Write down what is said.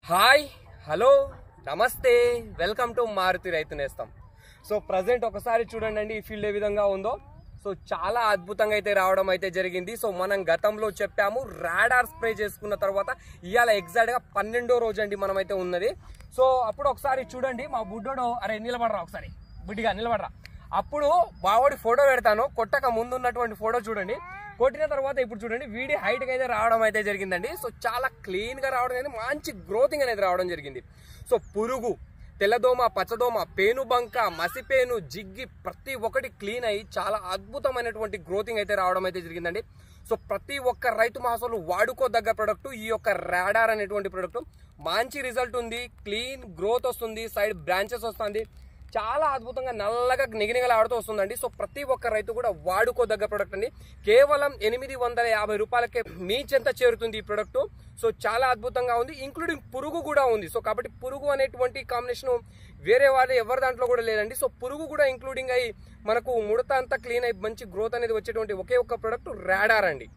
Hi hello నమస్తే welcome to Maruti రైతు నేస్తం. సో ప్రజెంట్ ఒకసారి చూడండి ఈ ఫీల్డ్ ఏ విధంగా ఉందో. సో చాలా అద్భుతంగా అయితే రావడం అయితే జరిగింది. సో మనం గతంలో చెప్పాము రాడార్ స్ప్రే చేసుకున్న తర్వాత ఇవాళ ఎగ్జాక్ట్ గా 12వ రోజు అండి మనమైతే ఉన్నది. సో అప్పుడు ఒకసారి చూడండి మా బుడ్డోడు అరే నిలబడరా ఒకసారి బుడ్డిగా నిలబడరా. అప్పుడు బావడి ఫోటో పెడతాను, కొట్టక ముందు ఉన్నటువంటి ఫోటో చూడండి. కొట్టిన తర్వాత ఇప్పుడు చూడండి వీడి హైట్ అయితే రావడం అయితే జరిగిందండి. సో చాలా క్లీన్ గా రావడం అనేది, మంచి గ్రోతింగ్ అనేది రావడం జరిగింది. సో పురుగు, తెల్లదోమ, పచ్చదోమ, పేనుబంక, మసిపేను, జిగ్గి ప్రతి ఒక్కటి క్లీన్ అయ్యి చాలా అద్భుతమైనటువంటి గ్రోతింగ్ అయితే రావడం అయితే జరిగిందండి. సో ప్రతి ఒక్క రైతు మహాసోలు వాడుకోదగ్గ ప్రొడక్ట్ ఈ యొక్క రాడార్ అనేటువంటి ప్రొడక్ట్. మంచి రిజల్ట్ ఉంది, క్లీన్ గ్రోత్ వస్తుంది, సైడ్ బ్రాంచెస్ వస్తుంది, చాలా అద్భుతంగా నల్లగా నిగనిగలాడుతూ వస్తుందండి. సో ప్రతి ఒక్క రైతు కూడా వాడుకోదగ్గ ప్రొడక్ట్ అండి. కేవలం 850 రూపాయలకే మీ చెంత చేరుతుంది ఈ ప్రొడక్ట్. సో చాలా అద్భుతంగా ఉంది, ఇంక్లూడింగ్ పురుగు కూడా ఉంది. సో కాబట్టి పురుగు అనేటువంటి కాంబినేషన్ వేరే వాళ్ళు ఎవరి దాంట్లో కూడా లేదండి. సో పురుగు కూడా ఇంక్లూడింగ్ అయ్యి మనకు ముడత అంతా క్లీన్ అయ్యి మంచి గ్రోత్ అనేది వచ్చేటువంటి ఒకే ఒక్క ప్రొడక్ట్ రాడార్ అండి.